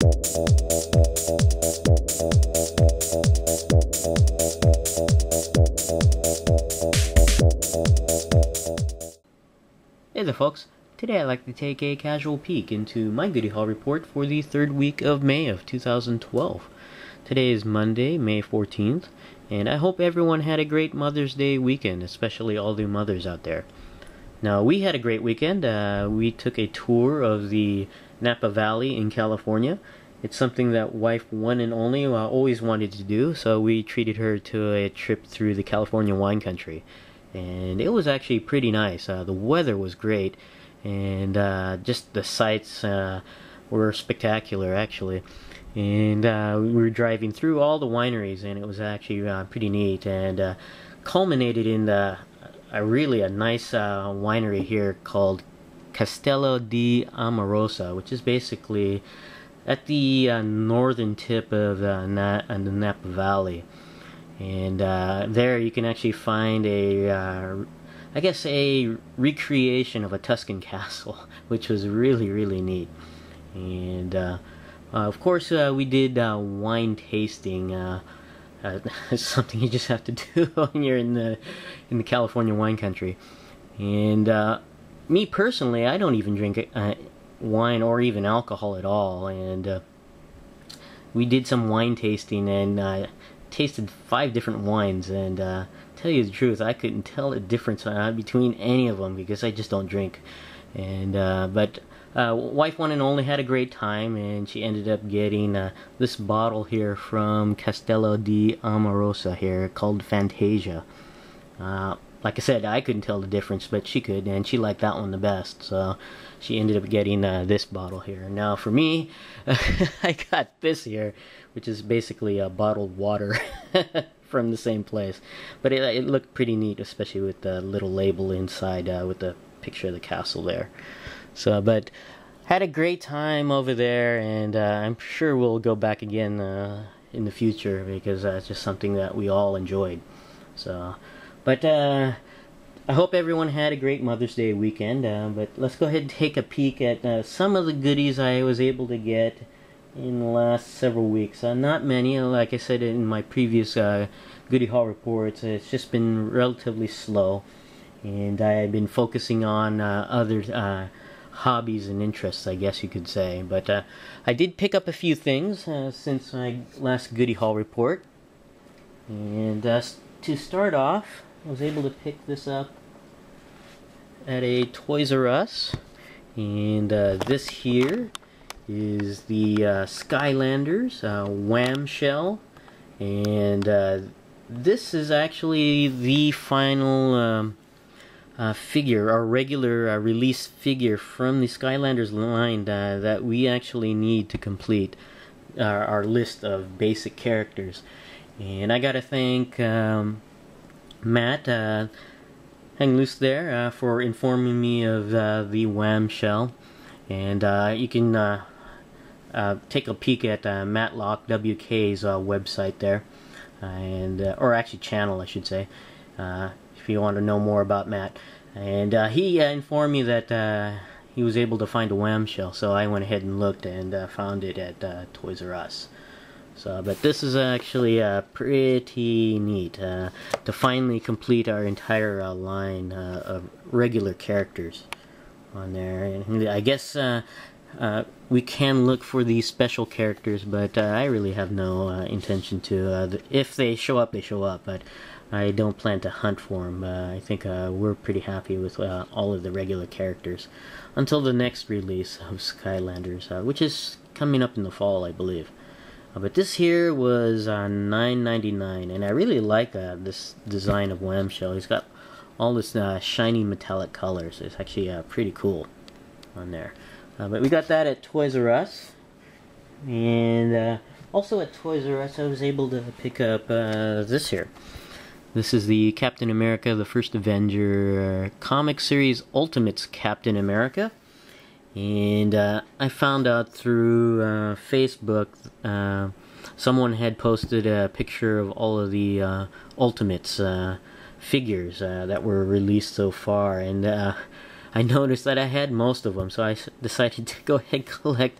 Hey there folks, today I'd like to take a casual peek into my Goody Haul report for the third week of May of 2012. Today is Monday, May 14th, and I hope everyone had a great Mother's Day weekend, especially all the mothers out there. Now, we had a great weekend. We took a tour of the Napa Valley in California. It's something that wife one and only always wanted to do, so we treated her to a trip through the California wine country. And it was actually pretty nice. The weather was great, and just the sights were spectacular, actually. And we were driving through all the wineries, and it was actually pretty neat, and culminated in a nice winery here called Castello di Amorosa, which is basically at the northern tip of the Napa Valley. And there you can actually find a recreation of a Tuscan castle, which was really neat. And of course we did wine tasting. It's something you just have to do when you're in the California wine country. And me personally, I don't even drink wine or even alcohol at all. And we did some wine tasting and tasted 5 different wines, and tell you the truth, I couldn't tell the difference between any of them because I just don't drink. And but wife one and only had a great time, and she ended up getting this bottle here from Castello di Amorosa here called Fantasia. Like I said, I couldn't tell the difference, but she could, and she liked that one the best, so she ended up getting this bottle here. Now for me, I got this here, which is basically a bottled water from the same place. But it looked pretty neat, especially with the little label inside with the picture of the castle there. So, but had a great time over there, and I'm sure we'll go back again in the future, because it's just something that we all enjoyed. So, but I hope everyone had a great Mother's Day weekend. But let's go ahead and take a peek at some of the goodies I was able to get in the last several weeks. Not many, like I said in my previous Goody Haul reports. It's just been relatively slow, and I've been focusing on other hobbies and interests, I guess you could say. But I did pick up a few things since my last Goody Haul report. And to start off, I was able to pick this up at a Toys R Us, and this here is the Skylanders Wham shell, and this is actually the final figure, our regular release figure from the Skylanders line that we actually need to complete our list of basic characters. And I gotta thank Matt, hang loose there, for informing me of the Wham shell. And you can take a peek at Matlock WK's website there, and or actually channel, I should say, if you want to know more about Matt. And he informed me that he was able to find a Wham shell, so I went ahead and looked and found it at Toys R Us. So, but this is actually pretty neat to finally complete our entire line of regular characters on there. And I guess we can look for these special characters, but I really have no intention to. If they show up, they show up, but I don't plan to hunt for them. I think we're pretty happy with all of the regular characters until the next release of Skylanders, which is coming up in the fall, I believe. But this here was $9.99, and I really like this design of Wham shell. He's got all this shiny metallic colors. It's actually pretty cool on there. But we got that at Toys R Us, and also at Toys R Us I was able to pick up this here. This is the Captain America, the First Avenger comic series Ultimates Captain America. And I found out through Facebook, someone had posted a picture of all of the Ultimates figures that were released so far, and I noticed that I had most of them, so I decided to go ahead and collect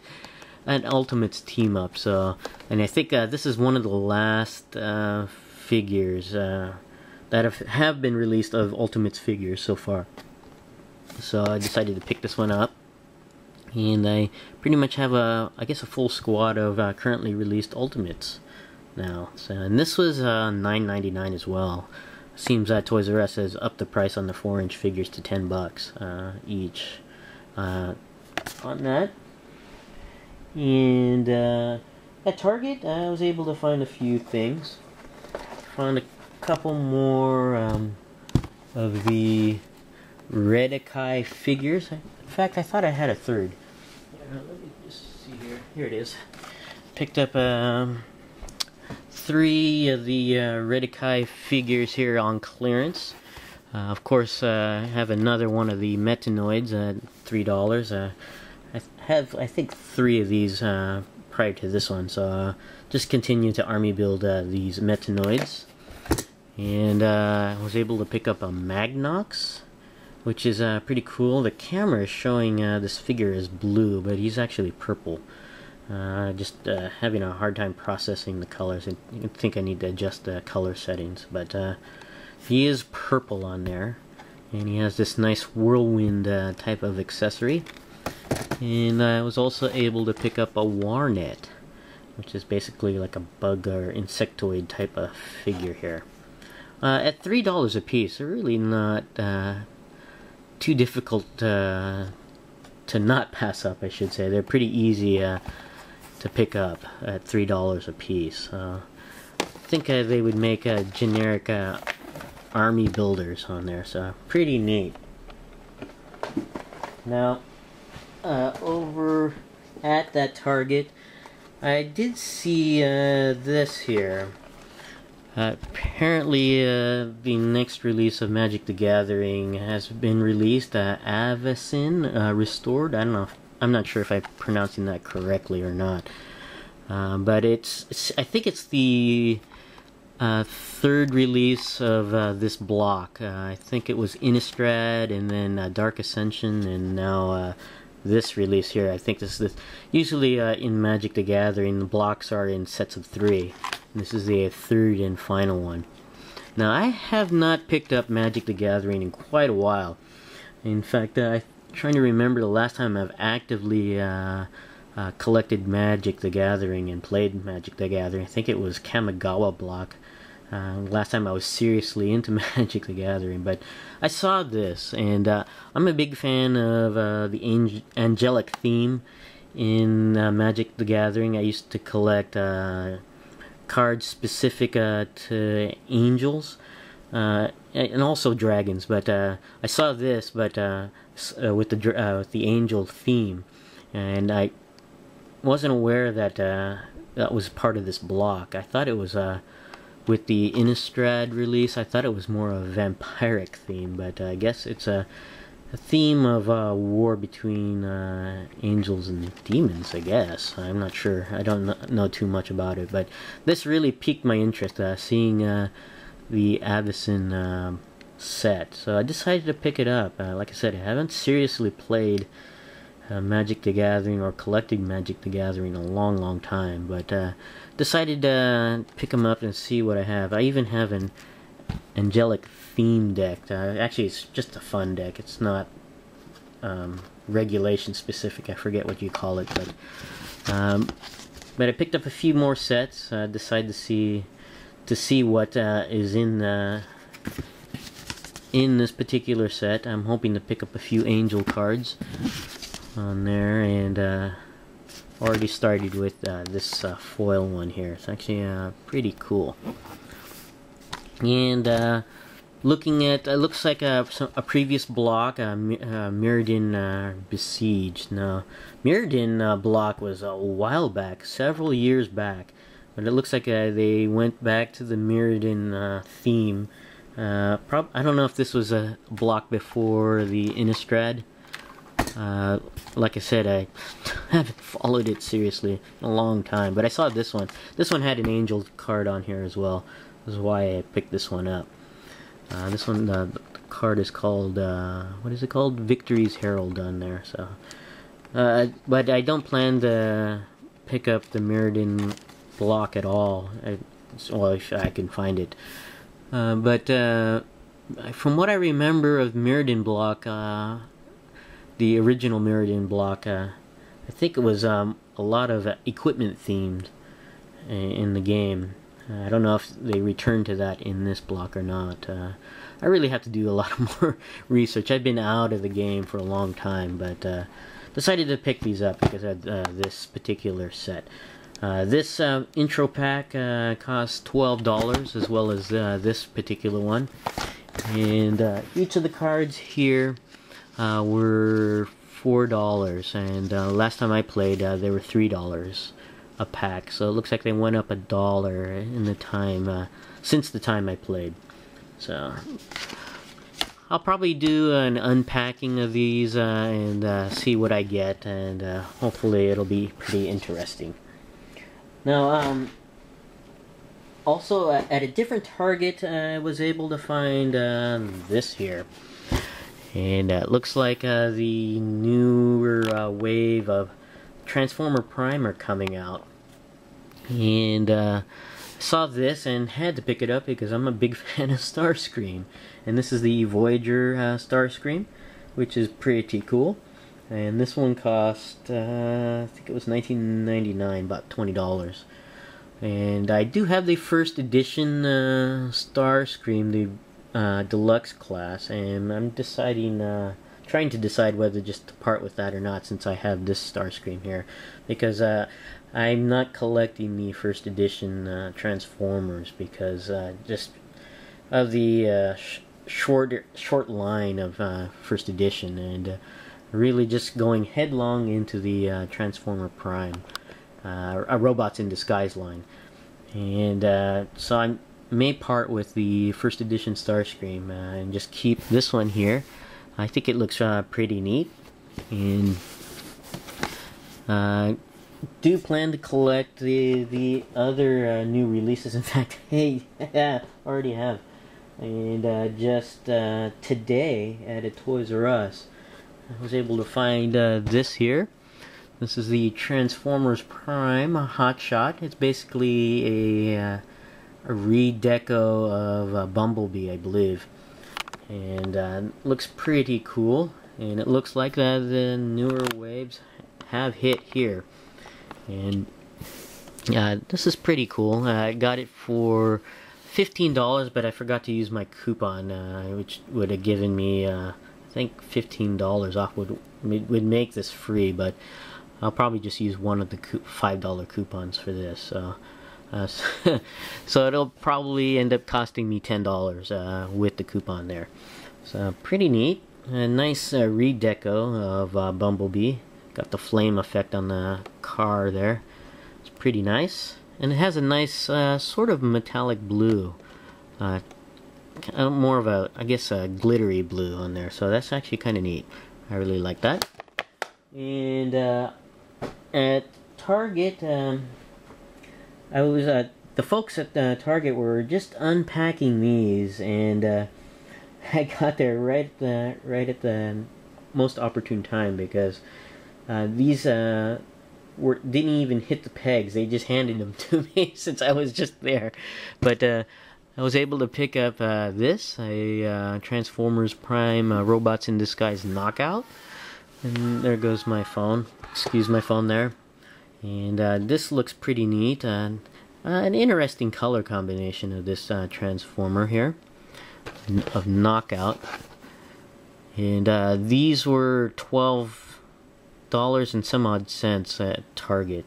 an Ultimates team up. So, and I think this is one of the last figures that have been released of Ultimates figures so far. So I decided to pick this one up, and I pretty much have I guess a full squad of currently released Ultimates now. So, and this was $9.99 as well. Seems that Toys R Us has upped the price on the 4-inch figures to $10 each on that. And at Target, I was able to find a few things. Found a couple more of the Redikai figures. In fact, I thought I had a third. Let me just see here. Here it is. Picked up 3 of the Redikai figures here on clearance. Of course, I have another one of the Metanoids at $3. I have, I think, 3 of these prior to this one, so just continue to army build these Metanoids. And I was able to pick up a Magnox, which is pretty cool. The camera is showing this figure is blue, but he's actually purple. Just having a hard time processing the colors. I think I need to adjust the color settings, but he is purple on there, and he has this nice whirlwind type of accessory. And I was also able to pick up a Warnet, which is basically like a bug or insectoid type of figure here. At $3 a piece, they're really not too difficult to not pass up, I should say. They're pretty easy to pick up at $3 a piece. I think they would make generic army builders on there, so pretty neat. Now, over at that Target, I did see this here. Apparently, the next release of Magic the Gathering has been released. Avacyn Restored. I don't know. I'm not sure if I'm pronouncing that correctly or not. But I think it's the 3rd release of this block. I think it was Innistrad, and then Dark Ascension, and now this release here. I think this is usually in Magic the Gathering, the blocks are in sets of 3. This is the 3rd and final one. Now, I have not picked up Magic the Gathering in quite a while. In fact, I'm trying to remember the last time I've actively collected Magic the Gathering and played Magic the Gathering. I think it was Kamigawa block. Last time I was seriously into Magic the Gathering. But I saw this, and I'm a big fan of the angelic theme in Magic the Gathering. I used to collect cards specific to angels and also dragons, but I saw this, but with the angel theme, and I wasn't aware that that was part of this block. I thought it was with the Innistrad release. I thought it was more of a vampiric theme, but I guess it's a theme of war between angels and demons, I guess. I'm not sure. I don't know too much about it, but this really piqued my interest, seeing the Avacyn set. So I decided to pick it up. Like I said, I haven't seriously played Magic the Gathering or collected Magic the Gathering in a long time, but decided to pick them up and see what I have. I even have an angelic theme deck. Actually, it's just a fun deck. It's not regulation specific. I forget what you call it, but I picked up a few more sets. Decided to see what is in this particular set. I'm hoping to pick up a few angel cards on there, and already started with this foil one here. It's actually pretty cool. And looking at, it looks like a previous block, Mirrodin Besieged. Now, Mirrodin block was a while back, several years back, but it looks like they went back to the Mirrodin theme. I don't know if this was a block before the Innistrad. Like I said, I haven't followed it seriously in a long time, but I saw this one. This one had an angel card on here as well. This is why I picked this one up. This one, the card is called, what is it called? Victory's Herald on there. So, but I don't plan to pick up the Mirrodin block at all. Well, if I can find it. But from what I remember of Mirrodin block, the original Mirrodin block, I think it was a lot of equipment themed in the game. I don't know if they returned to that in this block or not. I really have to do a lot more research. I've been out of the game for a long time, but decided to pick these up because of this particular set. This intro pack cost $12, as well as this particular one. And each of the cards here were $4, and last time I played they were $3 a pack. So it looks like they went up $1 in the time since the time I played. So I'll probably do an unpacking of these and see what I get, and hopefully it'll be pretty interesting. Now, also at a different Target, I was able to find this here. And it looks like the newer wave of Transformer Prime are coming out. And I saw this and had to pick it up because I'm a big fan of Starscream. And this is the Voyager Starscream, which is pretty cool. And this one cost, I think it was $19.99, about $20. And I do have the first edition Starscream, the deluxe class, and I'm trying to decide whether just to part with that or not, since I have this Starscream here, because I'm not collecting the first edition Transformers because just of the short line of first edition, and really just going headlong into the Transformer Prime, a Robots in Disguise line, and so I may part with the first edition Starscream and just keep this one here. I think it looks pretty neat, and do plan to collect the other new releases. In fact, hey, already have. And just today at a Toys R Us, I was able to find this here. This is the Transformers Prime Hot Shot. It's basically a redeco of Bumblebee, I believe. And looks pretty cool. And it looks like the newer waves have hit here. And this is pretty cool. I got it for $15, but I forgot to use my coupon, which would have given me, I think, $15 off. Would make this free, but I'll probably just use one of the $5 coupons for this. So, so it'll probably end up costing me $10 with the coupon there. So pretty neat. A nice redeco of Bumblebee. Got the flame effect on the car there. It's pretty nice. And it has a nice sort of metallic blue. More of a, I guess, a glittery blue on there. So that's actually kind of neat. I really like that. And at Target, I was the folks at Target were just unpacking these, and I got there right at the most opportune time, because these didn't even hit the pegs. They just handed them to me since I was just there. But I was able to pick up this, a Transformers Prime Robots in Disguise Knockout. And there goes my phone. Excuse my phone there. And this looks pretty neat. An interesting color combination of this Transformer here, of Knockout. And these were $12 and some odd cents at Target.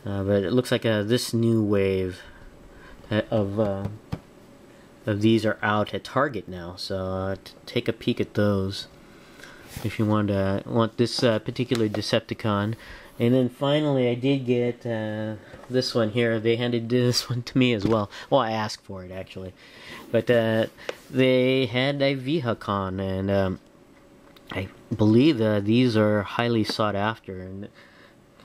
But it looks like this new wave of these are out at Target now. So take a peek at those if you want this particular Decepticon. And then finally, I did get this one here. They handed this one to me as well. Well, I asked for it, actually. But they had a Vehicon, and I believe these are highly sought after. And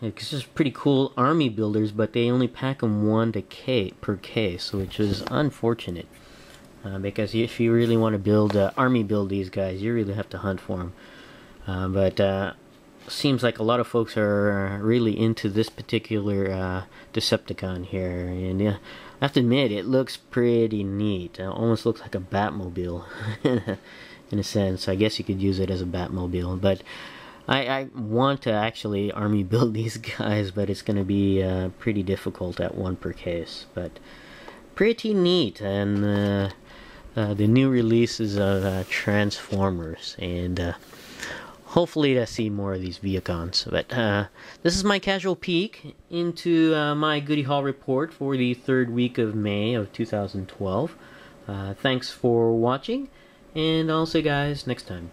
it's just pretty cool army builders, but they only pack them 1 per case, which is unfortunate. Because if you really want to build army build these guys, you really have to hunt for them. But seems like a lot of folks are really into this particular Decepticon here, and yeah, I have to admit it looks pretty neat. It almost looks like a Batmobile in a sense. I guess you could use it as a Batmobile, but I want to actually army build these guys, but it's going to be pretty difficult at one per case. But pretty neat, and the new releases of Transformers, and hopefully to see more of these Viacons. But this is my casual peek into my Goody Haul report for the 3rd week of May of 2012. Thanks for watching, and I'll see you guys next time.